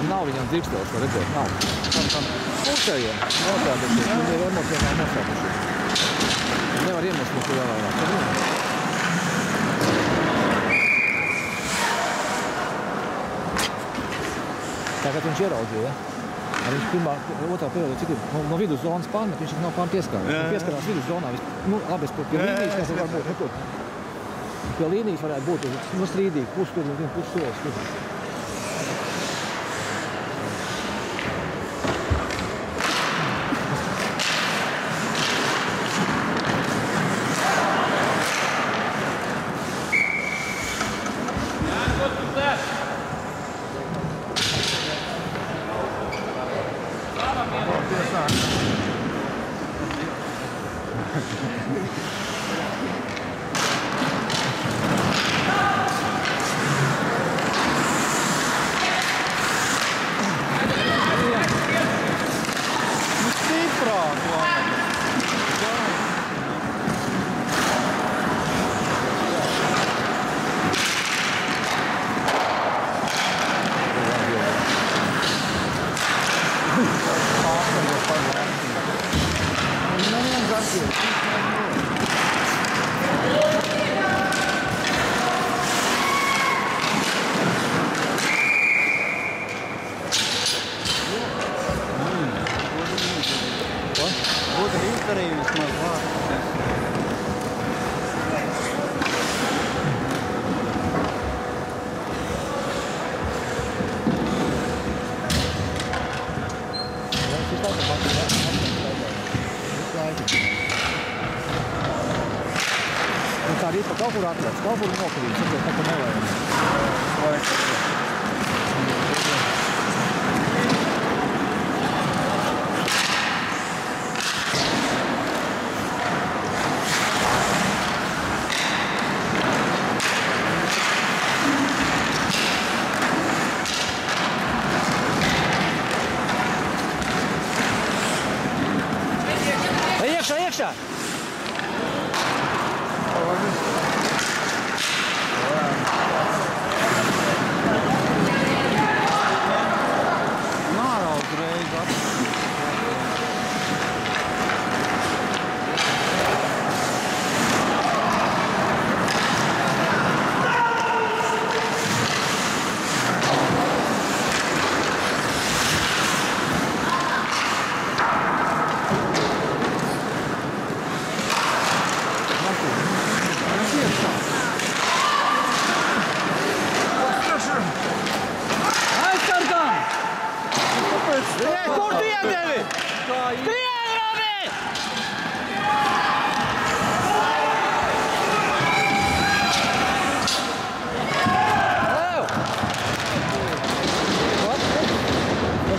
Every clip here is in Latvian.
Nav viņiem dzirkstels, var redzēt, nav. Pusējiem, noslēdušies, viņi ir emocionāli noslēdušies. Nevar iemest mūsu vēl vairāk. Tagad viņš ieraudzīja, ja? Viņš otrā periodā citu no vidus zonas pārmet, viņš nav pār pieskārās. Viņš pieskarās vidus zonā. Nu, labi, pie līnijas tas var būt. Pie līnijas varētu būt strīdīgi, pusi tur un pusi solis. Tā arī pa kaut kur atlēts, kaut kur nokrīt, saprot, tā ka nevajag. Iekšā!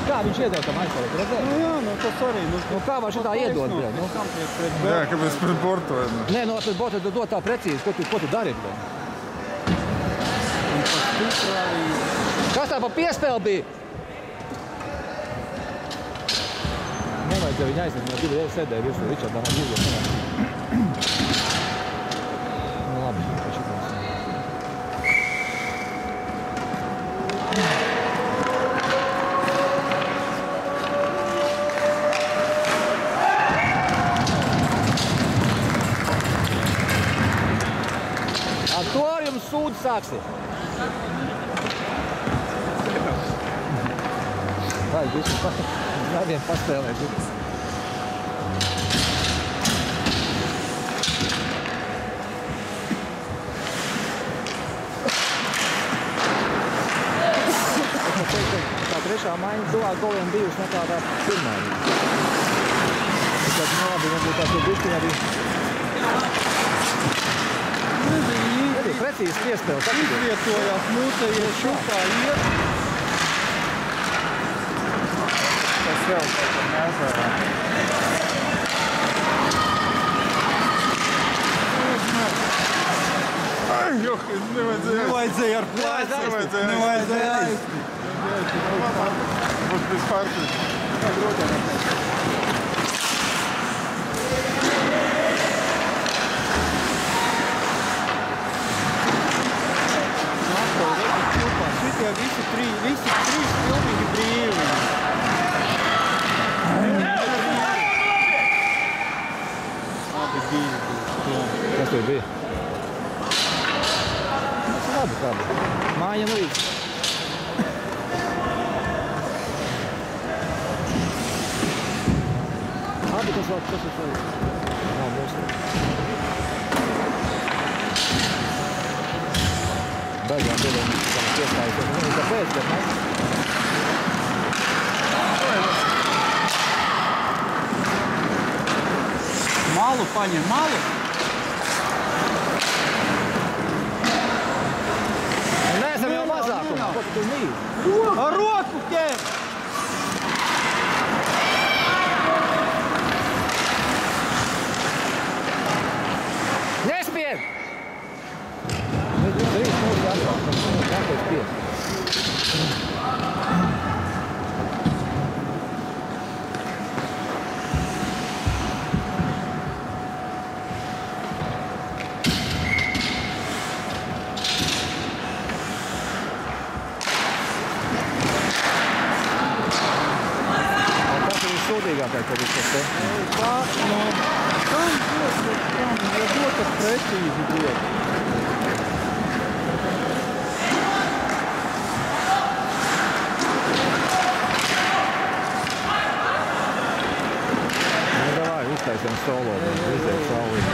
Kā viņš iedod tam aizsarēt, redzēt? Nu jā, nu tas arī. Nu kā var šitā iedod, bļa? Nu? Jā, kāpēc pret bortu? Nē, no pret bortu tu dod tā precīzi, ko tu dari, bļa? Kas tā pa piespēli bija? Nevajadzēja viņu aizsniegt, no divi jau sēdēja virsū, Ričardā nav izliet. Nu labi, ka šitās. Ar to jums sūdi sāksi. Vajag visu kādiem paspēlēt. Es teiktu, ka tā trešā maiņa tuvāk goliem bijusi nekā tā pirmā. Tad labi, varbūt tā tur bišķiņ arī. Arī precīzi piespēle. Izvietojās mūtējies šupā iet. Tas vēl tātad nezvarā. Ai, johi, nevajadzēja ar plāci. Nevajadzēja aizpīt. Būs bez pārpīt. Šitie Kas tur bija? Tas labi kāda. Māja līdz. Abi tas vēl, tas vēl. Nav mūsu. Beigām biediem piestājas. Viņu kāpēc, bet ne? Malu paņem, malu. Neesam jau mazākumā, ko tu mīli? Ar roku ķer! Nespied! Drīz mūsu jāpāk, jāpēc pies. Sūdīgākais, kad viņš tas te? Tam ir dotas precīzi dot. Nu, davai, uztaisam solo, iziet saulīt.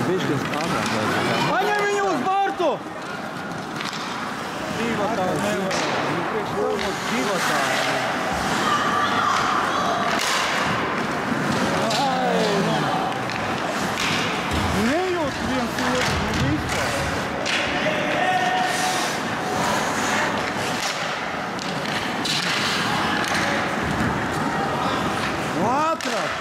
Biškins ātrāk vajag. Paņem viņu uz bortu! Divatā nevar. Priekš tam divatā. Nejūt viens otru vispār. Ātrāk!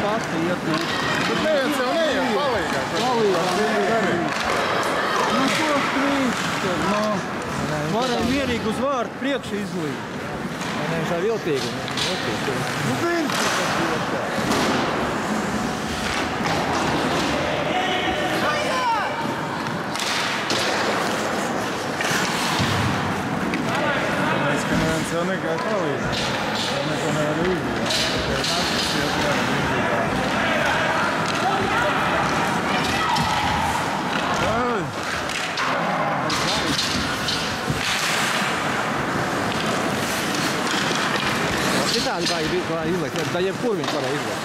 Pati iet, ne? Bet neviens jau neiet palīgāt. Nu, ko krīst, no. Varēja mierīgi uz vārtu priekšu izlīt. Ne, viņš tā viltīgi. Nu, viņš tas iet tā. Mēs, ka neviens jau negai palīgāt. Neko nevar izdarīt. Tikai naktis iet nevar izdarīt. Citādi varēja izlikt, bet jebkur viņš varēja izlikt.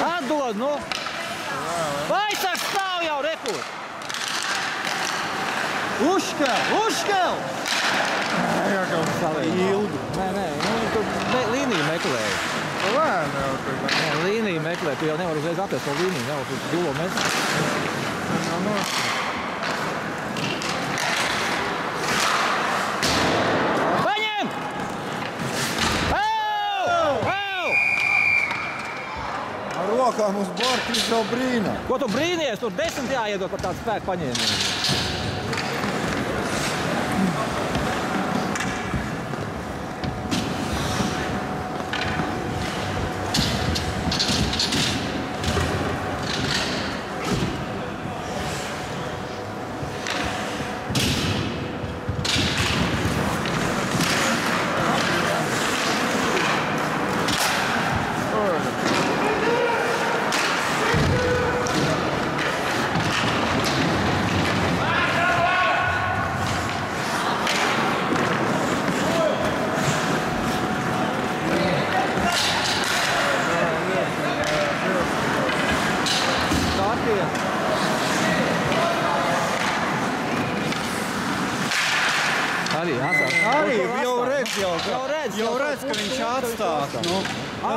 Atdod, nu! Vaisaks stāv jau, repūt! Uzšķel, uzšķel! Jā, kaut kā Ilgi. Nē, nu tu līniju meklēji. lēni jau tagad. Nē, līniju meklē, tu jau nevar uzreiz atrast to līniju, nevar tu gulo mest. Paņem! Au! Ar rokām uz bortu viņš jau brīnā. Ko tu brīnies? Tur 10 jāiedod par tādu spēku paņēmienu. Arī jau redz, ka viņš atstās. Nu,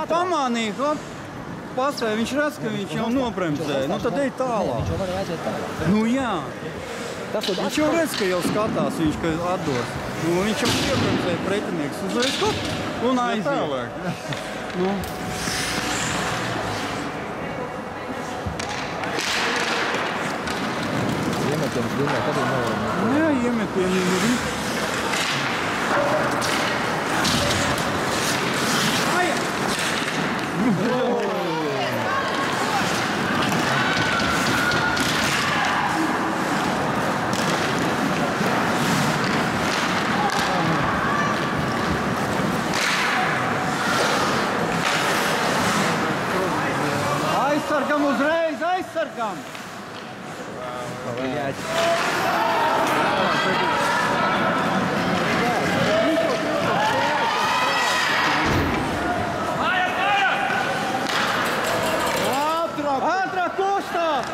pamanīja, hop, paspēja, viņš redz, ka viņš jau nobremzēja. Nu, tad ej tālāk. Viņš jau var aiziet tālāk. Nu, jā. Viņš jau redz, ka jau skatās viņš, ka atdos. Nu, viņš jau iebremzēja pretinieks uzreiz, hop, un aiziet. Tālāk. Nu. Iemet iemetienus vienā, tad ir nevaram. Jā, iemetieni ir viss. Aizsargam uzreiz, aizsargam! Ātrāk kustāt!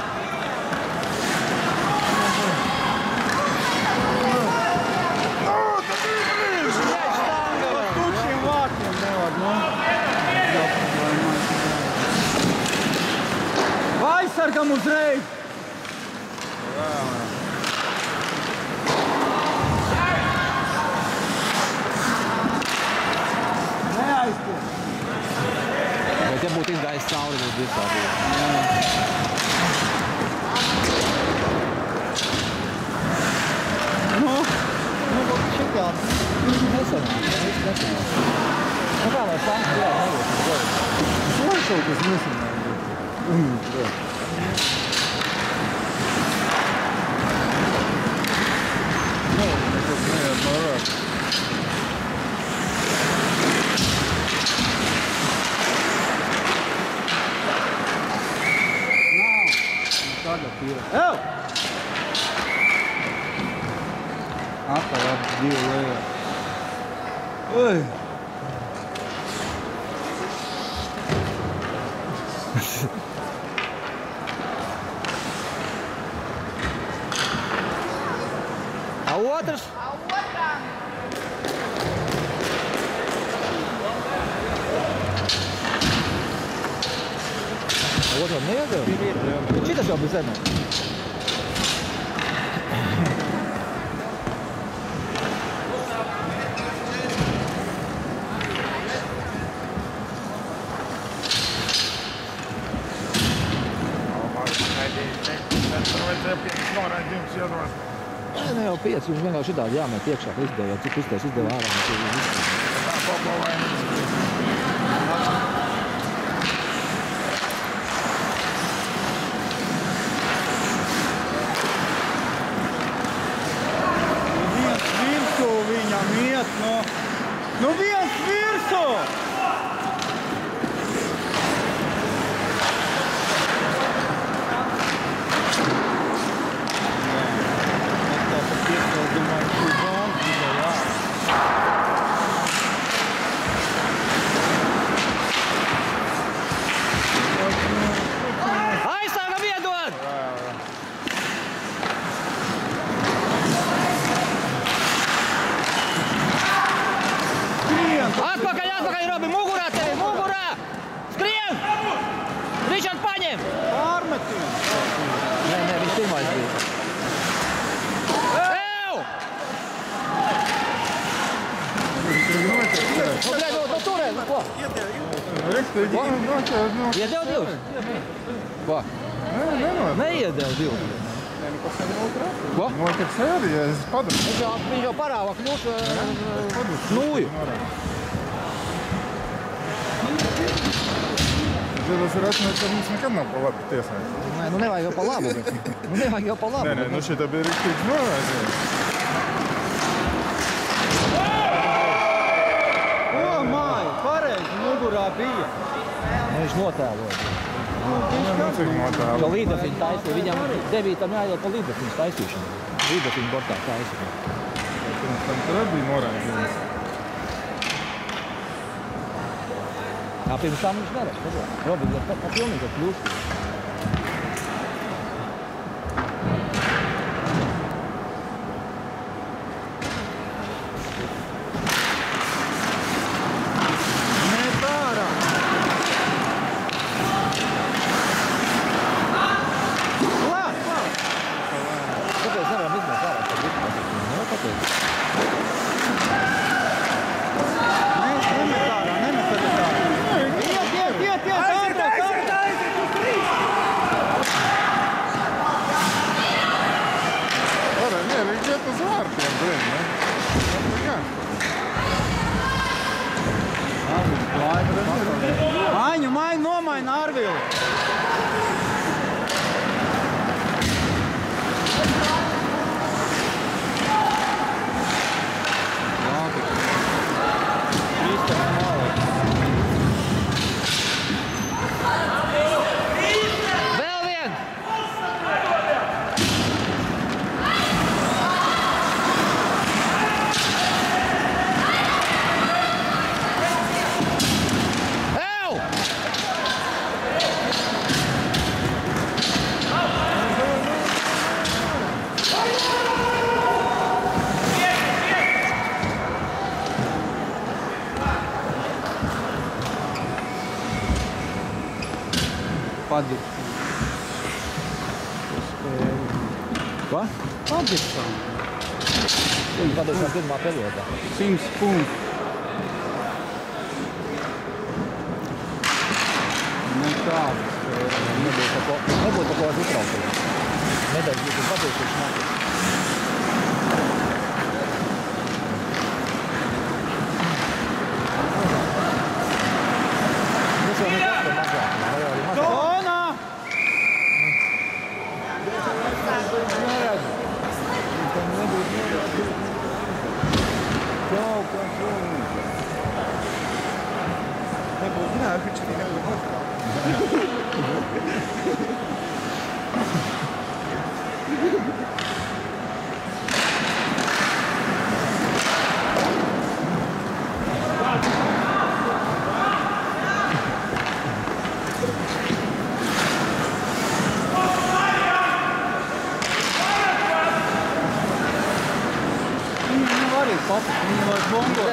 Tučiem vārtiem nevar, nu. Aizsargam uzreiz! Neaiztiet! Bet ja būtu izgājis cauri, būtu visādi. Nu, šitā nesanāk. Nu kā lai sāks, jā, nebūtu. Слышал, kas nesanāk. Tas neiet vairāk. Tagad ir. Ew! Atkal ap divu lejā. Oi! A otrs? Otram neiedeva? Bet šitas jau bija zemē. Ne jau 5, viņš vienkārši šitādi jāmet iekšā, ka izdeva, cik izdeva ārā. Viens virsū viņam iet, nu viens virsū! Aizsargam iedod! Atpakaļ, Robi, mugurā tevi, mugurā! Skrien! Ričard, paņem! Pārmetiem! Nē, viņš pirmais bija. Ew! No turē, ko? Rikstīgi, Iedeva divus? Ko? Neiedeva divus. Ko? Notiek sērija, es padaru. Viņš jau parāva kļūšu nūju. Tas ir atnāc, ka mums nekad nav pa labi tiesnēs. Nē, nu nevajag jau pa labu, bet... Nu nevajag jau pa labu. Nē, nu šitā bija riktīgs novērsies. O, māja, pareizi, mugurā bija. Viņš notēloja. Cik notēlu? Ka līdefiņu taisīja. Viņam 9. jāiet pa līdefiņu taisīšanu. Līdefiņu bortā taisīja. Pirms tam tur bija noraidījums. Pirms tam viņš neredz. Robi, ja pa pilnīgi kļūst. Nemet ārā. Iet, ātrāk! uz vārtiem, blin, ne? Maiņu, nomaina Arvilu. Ko? Padiršana. Viņa padiršana pirmā periodā. 100 punktu. Nekādas. Nebūtu par ko uztraukt. Nedēļas būtu padiršana nākot. Tas jau nekas par mazāk. Zona!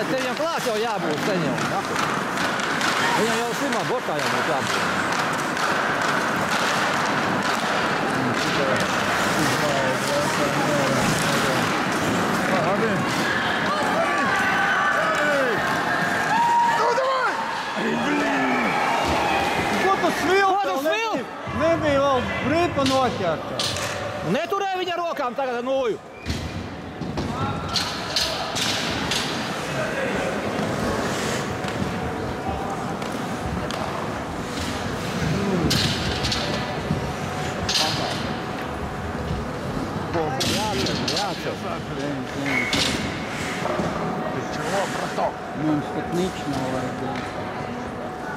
Viņam klāt jau jābūt ceņam. Viņam jau slimā bortā jābūt jābūt. Ko tu svilti? Nebija vēl bripa noķerta. Neturēja viņa rokām tagad ar nūju. Mums pat nič nav vajadzēja.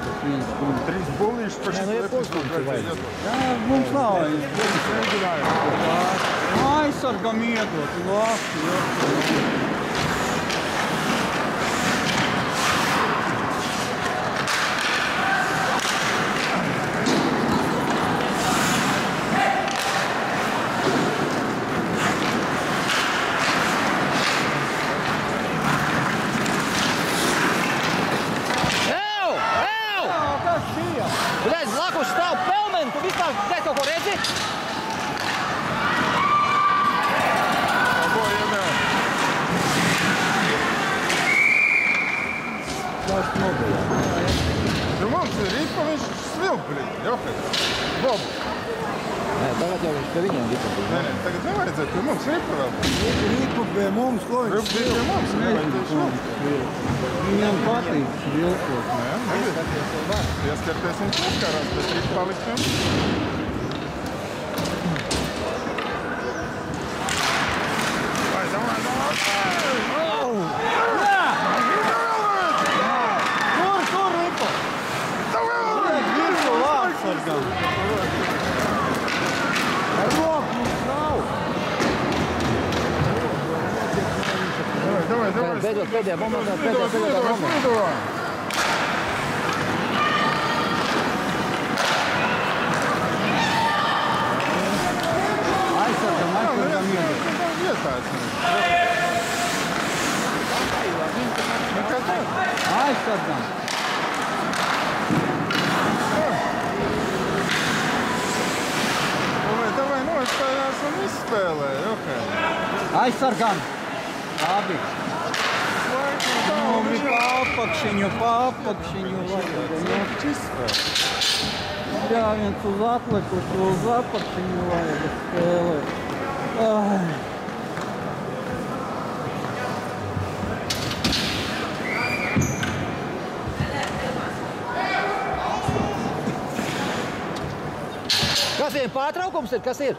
Tas viens punkts. 3 bullīšas par šim vajadzēja. Jā, mums nav vajadzēja. Aizsargam iedot, lāsti, Redz, blakus stāv pelmeni, tu vispār te kaut ko redzi? Tas nobijā. Nu mums ir ripa, viņš svilp, blin, Johai. Bob. Nē, tagad jau viņš pie viņiem ripa. Nē, tagad nevajadzētu, pie mums ripa vēl. Ripu pie mums, ko viņš Ripa pie mums, nevajadzētu švilpt. Viņam patīk švilpot. Nē, pieskarties viņš neskarās, bet ripa palikt pie mums. Vai, davai! Tur, ripa! Visu vārdsargam! Ar roku mums nav! Давай. Beidzot pēdējā momentā, pēdējā momentā. Aizsargam iedot. Aizsargam! Давай, nospēlēs un izspēlē, Johai. Aizsargam! Labi! Viņš pārpakšiņu vajag. Jā, viens uz atlikušu, uz apakšiņu vajag spēlēt. Visiem pārtraukums ir, kas ir?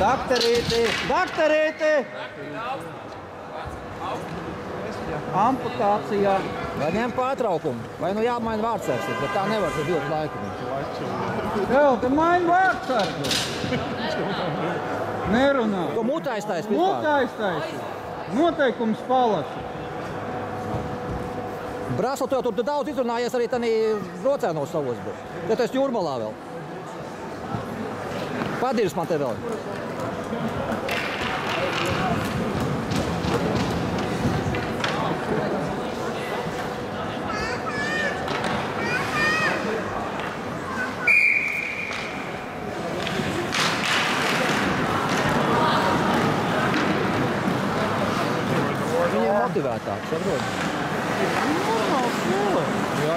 Dakterīti! Dakterīti! Amputācijā. Vai ņem pārtraukumu? Vai nu jāmaina vārdsargs, bet tā nevar ar ilgu laiku. Tev, te maini vārdsargu. Nerunā. To mutaistais vispār. Mutaistais. Noteikums palaši. Brāsla, tu jau tur daudz izrunājies arī tādī rocēnos savos, bet tu esi Jūrmalā vēl. Padīrs man te vēl. Viņiem motivētāk, saprot? Jā.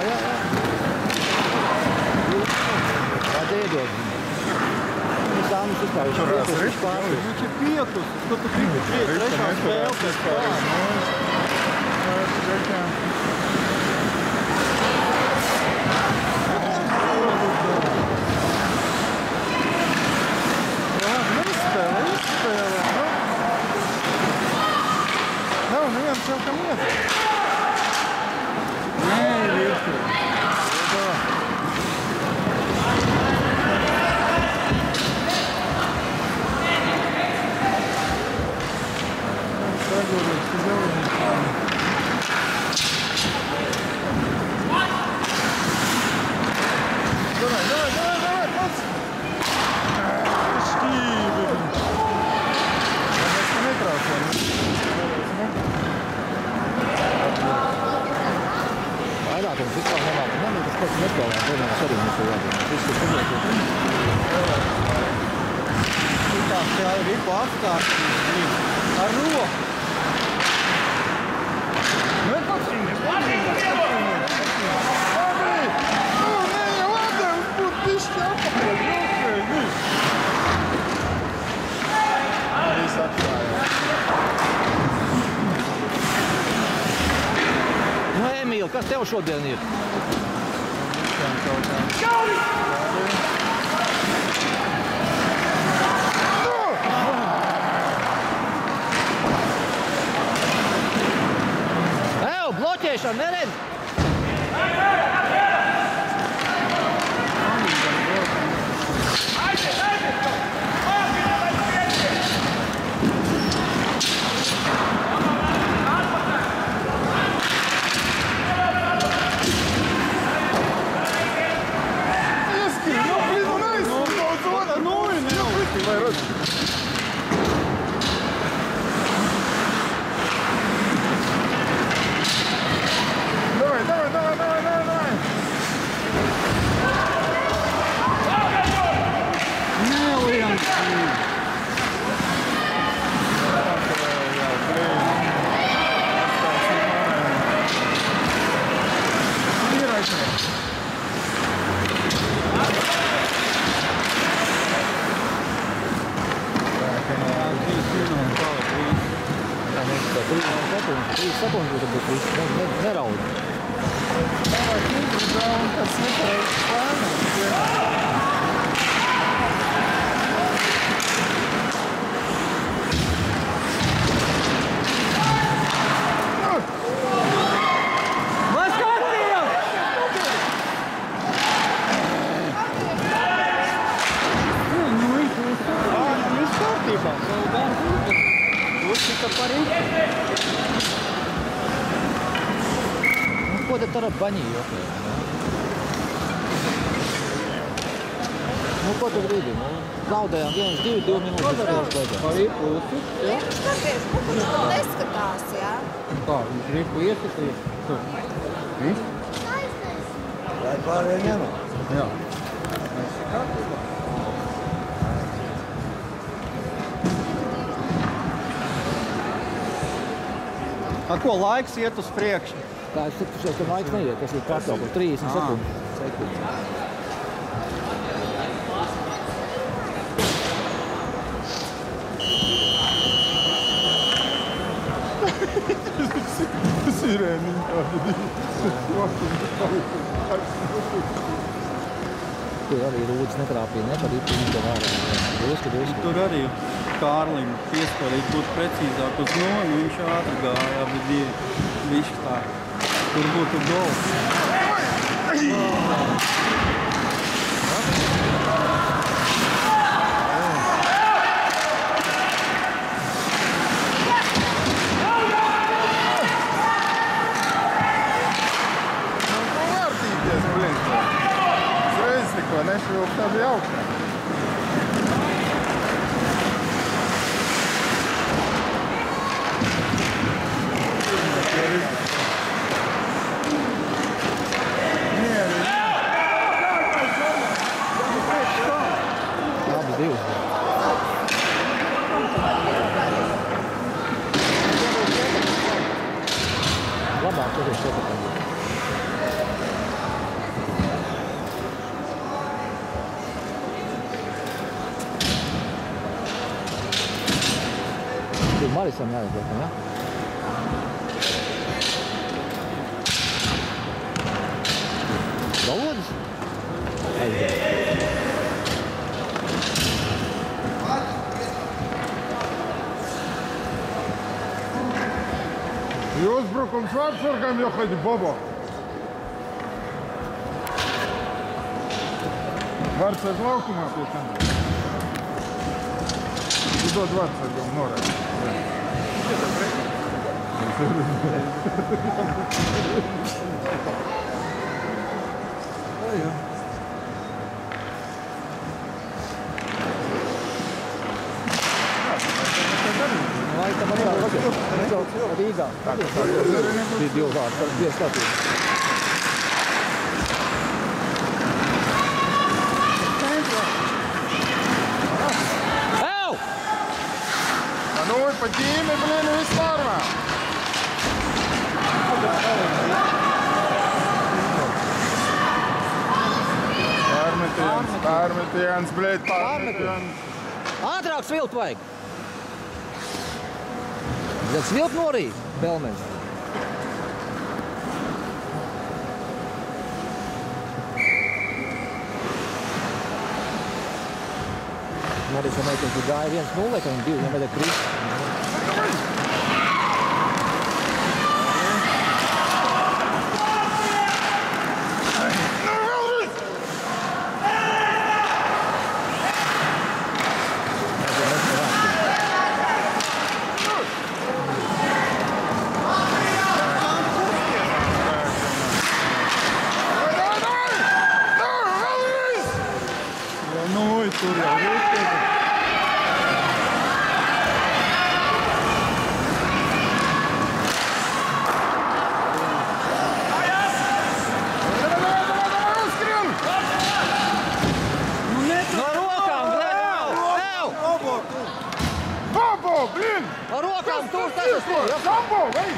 Vajadzēja iedot viņu. Sānis vispār, viņš piekus pārvis. Viņš ir piekus. Ko tu gribi? Trešā spēle pēc pārvis. Izspēlē. Nav neviens jau kam iet. Nē, virsu. Vairākums vispār nemāk. Tas pēc nespēlē. Vienmēr arī mūsu jādara. Viss ir publikot. Šitās te ir ripu apstākļi. Ar roku. Nu, Emīl, kas tev šodien ir? Bloķēšana, neredz? Trīs sekundes, varbūt viss neraud. Tā vajag izredzā un tas nepareiz plānās. Ko te tur ar baņīju? Nu, ko tu gribi? Nu, zaudējām 1-2 minūtes spēles beigās. Arī pusi, jā? Viņš skaties, kukurš to neskatās, jā? Kā, viņš ripu ieskatīs? Viss? Vai pārējiem ņemam? Jā. A ko, laiks iet uz priekšu? Tā es saku, ka laiks neiet, tas ir pārtraukums 30 sekundes. Sirēniņ tāda divi. tur arī rūdas netrāpīja, ne? Par ripu viņš to vārā. Drusku. Tur arī Kārlim pieskarīt būtu precīzāk uz noli, viņš ātri gāja, abi divi višķi tā. Tur būtu gols. Nešvilp tad jaukā. Abas divas. Labāk 4-4. Marisam jāizliek, ja? Valodas? Aiziet. Uzbrukums Vārtsargam Johaļi Bobo. Vārtsarg laukumā pie tam. Dod Vārtsargam norēd. Lai tam arī Rīgā. Bija divi vārdi, tad bija skatīt. Nu, pa ģīmi, blin, viss normā. Pārmetiens, blēd, pārmetiens. Ātrāk svilpt vajag. Tad svilpt norīt, Belmens. Marisa meitens gāja 1-0, ka viņi 2 nevedā krist. Tur jau rītīgi. No rokām, Bobo, blin! Ar rokām tur tas ir. Sambo, vei!